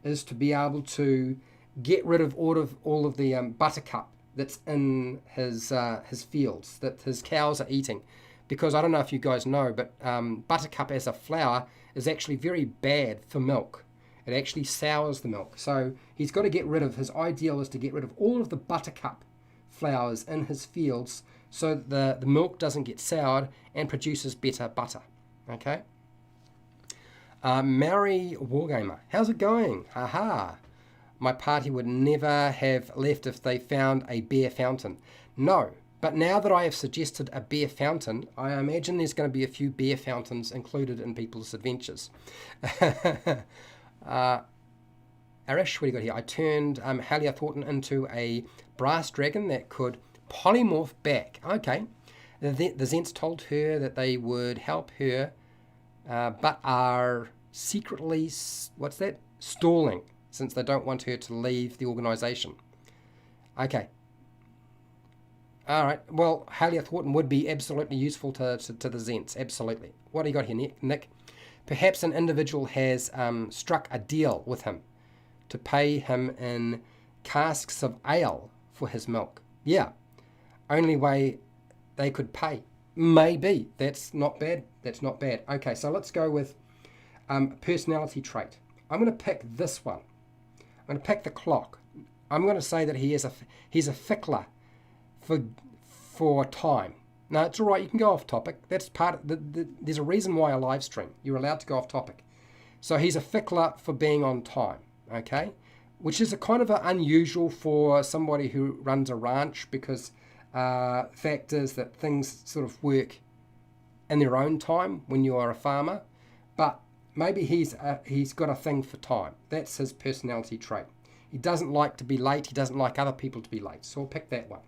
is to be able to get rid of all of the buttercup that's in his fields that his cows are eating. Because I don't know if you guys know, but buttercup as a flower is actually very bad for milk. It actually sours the milk. So he's got to get rid of, his ideal is to get rid of all of the buttercup flowers in his fields so that the milk doesn't get soured and produces better butter. Okay? Maori Wargamer, how's it going? Haha. My party would never have left if they found a bear fountain. No, but now that I have suggested a bear fountain, I imagine there's going to be a few bear fountains included in people's adventures. Arish, what do you got here? I turned Halia Thornton into a brass dragon that could polymorph back. Okay. The Zents told her that they would help her, but are secretly, stalling, since they don't want her to leave the organisation. Okay. All right. Well, Halia Thornton would be absolutely useful to the Zents. Absolutely. What do you got here, Nick? Perhaps an individual has struck a deal with him to pay him in casks of ale for his milk. Yeah. Only way they could pay. Maybe. That's not bad. That's not bad. Okay, so let's go with personality trait. I'm going to pick this one. I'm going to pick the clock. I'm going to say that he's a fickler for time. No, it's all right. You can go off topic. That's part of there's a reason why I live stream. You're allowed to go off topic. So he's a fickler for being on time. Okay, which is a kind of unusual for somebody who runs a ranch, because the fact is that things sort of work in their own time when you are a farmer. But maybe he's got a thing for time. That's his personality trait. He doesn't like to be late. He doesn't like other people to be late. So I'll pick that one.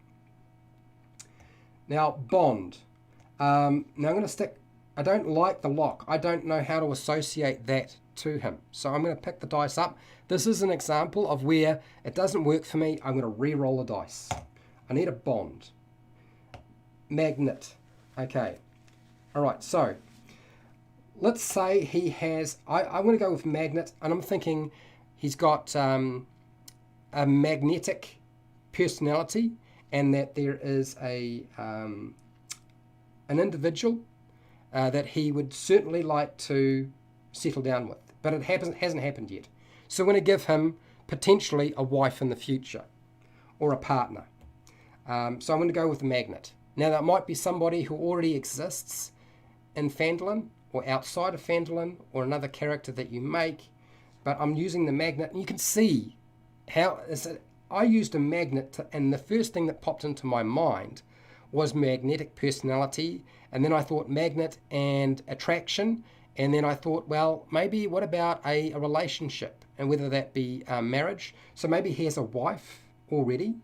Now, Bond. Now I'm going to stick... I don't like the lock. I don't know how to associate that to him. So I'm going to pick the dice up. This is an example of where it doesn't work for me. I'm going to re-roll the dice. I need a Bond. Magnet. Okay. All right, so let's say he has... I'm going to go with magnet, and I'm thinking he's got a magnetic personality, and that there is an individual that he would certainly like to settle down with, but it hasn't happened yet. So we're going to give him potentially a wife in the future, or a partner. So I'm going to go with the magnet. Now that might be somebody who already exists in Phandalin, or outside of Phandalin, or another character that you make, but I'm using the magnet, and you can see how I used a magnet, and the first thing that popped into my mind was magnetic personality, and then I thought magnet and attraction, and then I thought, well, maybe what about a relationship, and whether that be marriage. So maybe he has a wife already,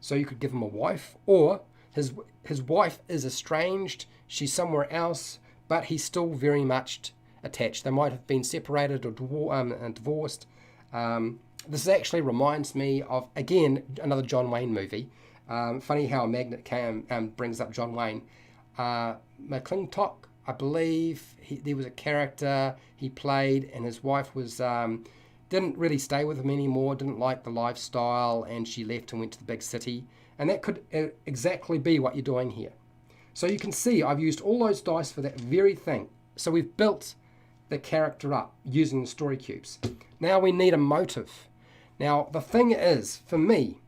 so you could give him a wife, or his wife is estranged, she's somewhere else, but he's still very much attached. They might have been separated or divorced. This actually reminds me of, again, another John Wayne movie. Funny how a magnet brings up John Wayne. McClintock, I believe, there was a character he played, and his wife didn't really stay with him anymore, didn't like the lifestyle, and she left and went to the big city. And that could exactly be what you're doing here. So you can see I've used all those dice for that very thing. So we've built the character up using the story cubes. Now we need a motive. Now the thing is, for me,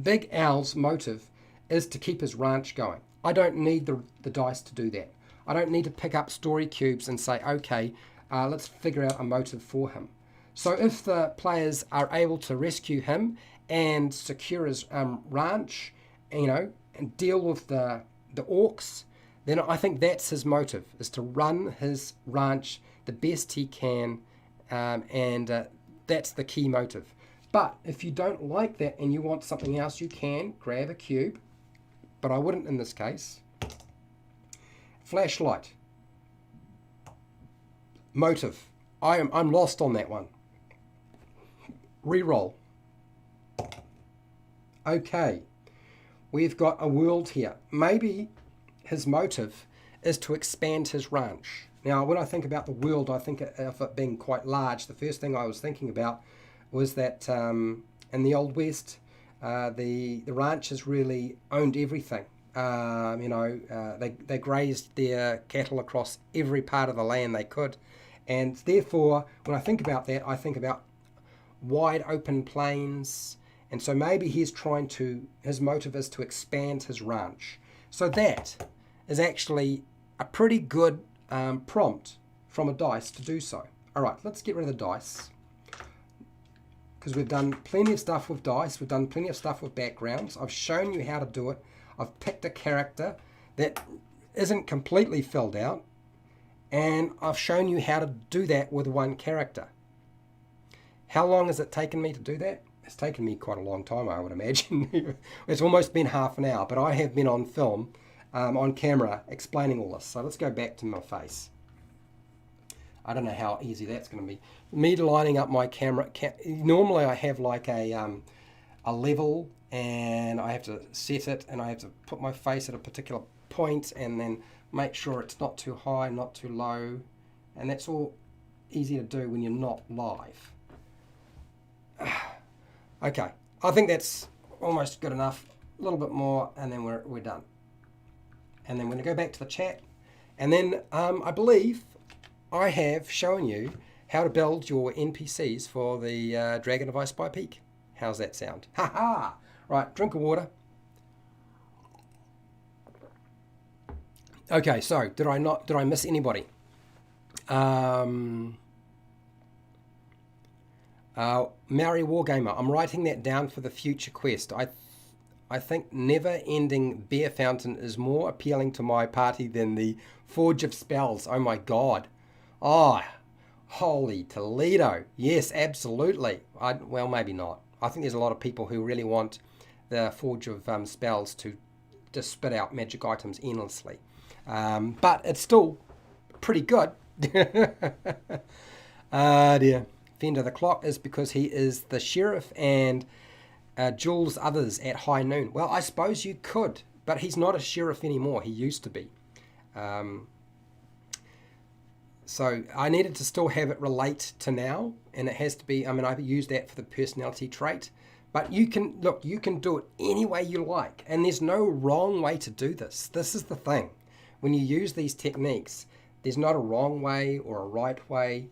Big Al's motive is to keep his ranch going. I don't need the dice to do that. I don't need to pick up story cubes and say, okay, let's figure out a motive for him. So if the players are able to rescue him and secure his ranch, and deal with the orcs, then I think that's his motive, is to run his ranch the best he can, and that's the key motive. But if you don't like that and you want something else, you can grab a cube, but I wouldn't in this case. Flashlight. Motive. I'm lost on that one. Reroll. Okay, we've got a world here. Maybe his motive is to expand his ranch. Now, when I think about the world, I think of it being quite large. The first thing I was thinking about was that in the Old West, the ranchers really owned everything. They grazed their cattle across every part of the land they could. And therefore, when I think about that, I think about wide open plains. And so maybe his motive is to expand his ranch. So that is actually a pretty good prompt from a dice to do so. All right, let's get rid of the dice, because we've done plenty of stuff with dice. We've done plenty of stuff with backgrounds. I've shown you how to do it. I've picked a character that isn't completely filled out, and I've shown you how to do that with one character. How long has it taken me to do that? It's taken me quite a long time, I would imagine. It's almost been half an hour, but I have been on film, on camera, explaining all this. So let's go back to my face. I don't know how easy that's going to be. Me lining up my camera. Normally I have like a level, and I have to set it, and I have to put my face at a particular point, and then make sure it's not too high, not too low. And that's all easy to do when you're not live. Okay, I think that's almost good enough. A little bit more, and then we're done. And then we're going to go back to the chat. And then I believe I have shown you how to build your NPCs for the Dragon of Icespire Peak. How's that sound? Ha ha! Right, drink of water. Okay, so did I miss anybody? Maori Wargamer, I'm writing that down for the future quest. I think never-ending beer fountain is more appealing to my party than the Forge of Spells. Oh my god. Oh, holy Toledo. Yes, absolutely. Well, maybe not. I think there's a lot of people who really want the Forge of Spells to just spit out magic items endlessly. But it's still pretty good. Dear. Fender the Clock is because he is the sheriff and Jules others at high noon. Well, I suppose you could, but he's not a sheriff anymore. He used to be. So I needed to still have it relate to now, and it has to be, I've used that for the personality trait. But you can do it any way you like, and there's no wrong way to do this. This is the thing. When you use these techniques, there's not a wrong way or a right way.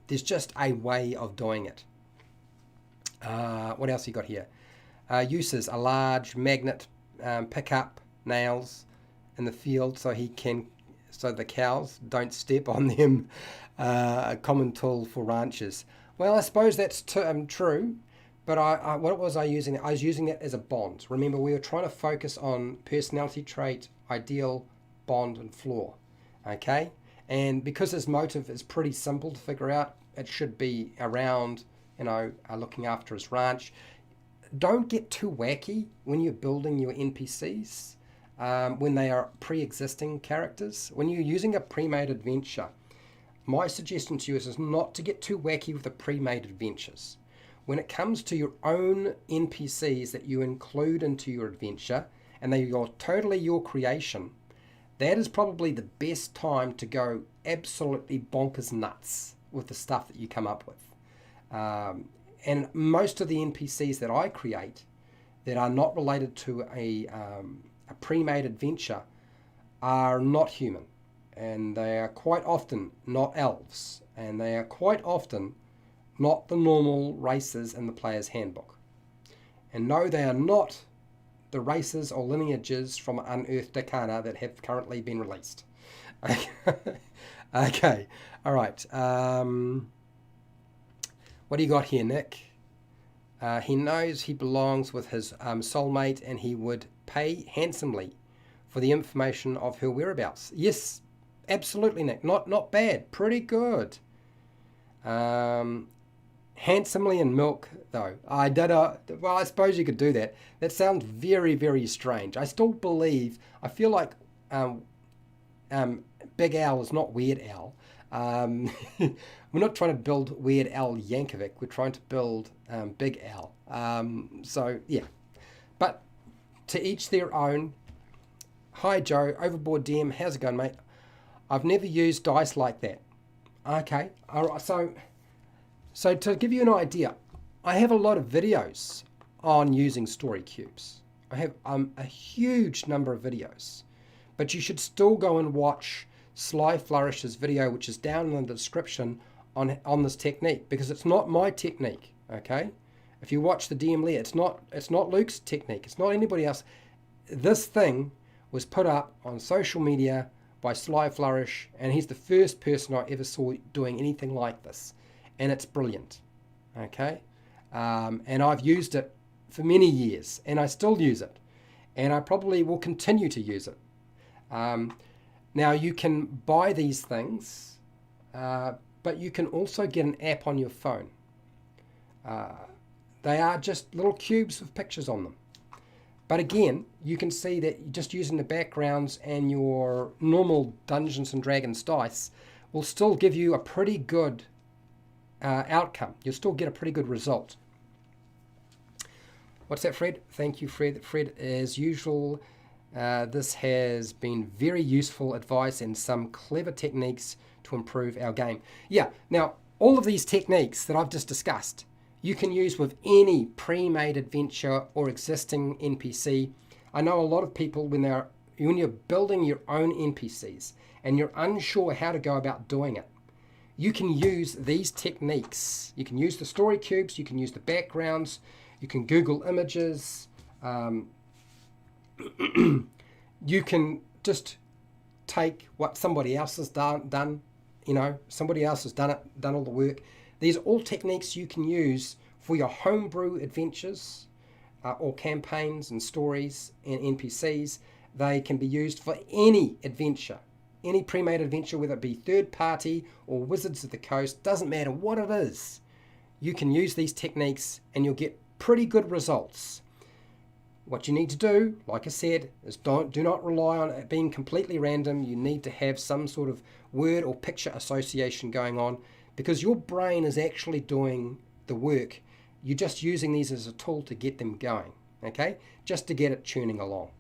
There's just a way of doing it. What else you got here? Uses a large magnet, pick up nails in the field so the cows don't step on them. A common tool for ranchers. Well, I suppose that's true, but what was I using? I was using that as a bond. Remember, we were trying to focus on personality trait, ideal, bond, and flaw. Okay? And because his motive is pretty simple to figure out, it should be around, looking after his ranch. Don't get too wacky when you're building your NPCs, when they are pre-existing characters. When you're using a pre-made adventure, my suggestion to you is not to get too wacky with the pre-made adventures. When it comes to your own NPCs that you include into your adventure, and they are totally your creation, that is probably the best time to go absolutely bonkers nuts with the stuff that you come up with. And most of the NPCs that I create that are not related to a pre-made adventure are not human. And they are quite often not elves. And they are quite often not the normal races in the player's handbook. And no, they are not the races or lineages from Unearthed Arcana that have currently been released. Okay, all right. What do you got here, Nick? He knows he belongs with his soulmate, and he would pay handsomely for the information of her whereabouts. Yes, absolutely, Nick. Not bad. Pretty good. Handsomely in milk, though. Well, I suppose you could do that. That sounds very, very strange. I still feel like Big Al is not Weird Al. We're not trying to build Weird Al Yankovic. We're trying to build Big Al. So, yeah. But to each their own. Hi, Joe. Overboard DM. How's it going, mate? I've never used dice like that. Okay, all right, so to give you an idea, I have a lot of videos on using story cubes. I have a huge number of videos, but you should still go and watch Sly Flourish's video, which is down in the description on this technique, because it's not my technique, okay? If you watch the DM Lair, it's not Luke's technique, it's not anybody else. This thing was put up on social media by Sly Flourish, and he's the first person I ever saw doing anything like this, and it's brilliant, okay? And I've used it for many years, and I still use it, and I probably will continue to use it. Now you can buy these things, but you can also get an app on your phone. They are just little cubes with pictures on them. But again, you can see that just using the backgrounds and your normal Dungeons and Dragons dice will still give you a pretty good outcome. You'll still get a pretty good result. What's that, Fred? Thank you, Fred. Fred, as usual, this has been very useful advice and some clever techniques to improve our game. Yeah, now, all of these techniques that I've just discussed, you can use with any pre-made adventure or existing NPC. I know a lot of people, when you're building your own NPCs and you're unsure how to go about doing it, you can use these techniques. You can use the story cubes, you can use the backgrounds, you can Google images, you can just take what somebody else has done, somebody else has done all the work. These are all techniques you can use for your homebrew adventures or campaigns and stories and NPCs. They can be used for any adventure, any pre-made adventure, whether it be third party or Wizards of the Coast, doesn't matter what it is. You can use these techniques and you'll get pretty good results. What you need to do, like I said, is do not rely on it being completely random. You need to have some sort of word or picture association going on, because your brain is actually doing the work. You're just using these as a tool to get them going, okay? Just to get it tuning along.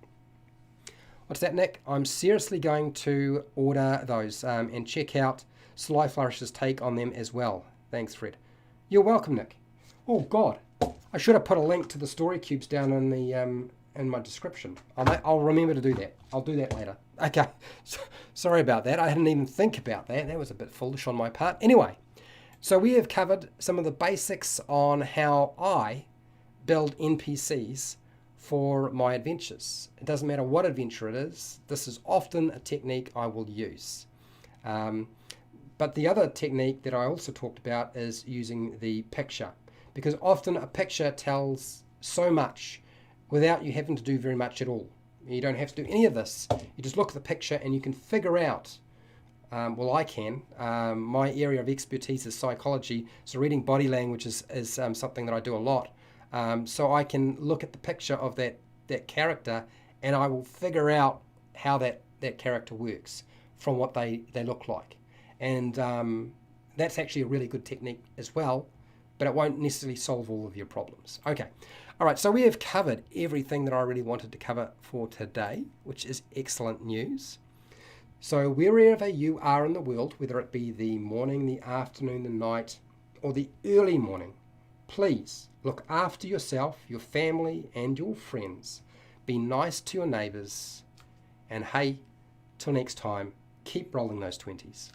What's that, Nick? I'm seriously going to order those and check out Sly Flourish's take on them as well. Thanks, Fred. You're welcome, Nick. Oh, God. I should have put a link to the story cubes down in my description. I'll remember to do that. I'll do that later. Okay. Sorry about that. I didn't even think about that. That was a bit foolish on my part. Anyway, so we have covered some of the basics on how I build NPCs for my adventures. It doesn't matter what adventure it is. This is often a technique I will use. But the other technique that I also talked about is using the picture, because often a picture tells so much without you having to do very much at all. You don't have to do any of this. You just look at the picture and you can figure out, well, I can. My area of expertise is psychology, so reading body language is something that I do a lot. So I can look at the picture of that character and I will figure out how that character works from what they look like. And that's actually a really good technique as well, but it won't necessarily solve all of your problems. Okay, all right, so we have covered everything that I really wanted to cover for today, which is excellent news. So wherever you are in the world, whether it be the morning, the afternoon, the night, or the early morning, please look after yourself, your family, and your friends. Be nice to your neighbors. And hey, till next time, keep rolling those 20s.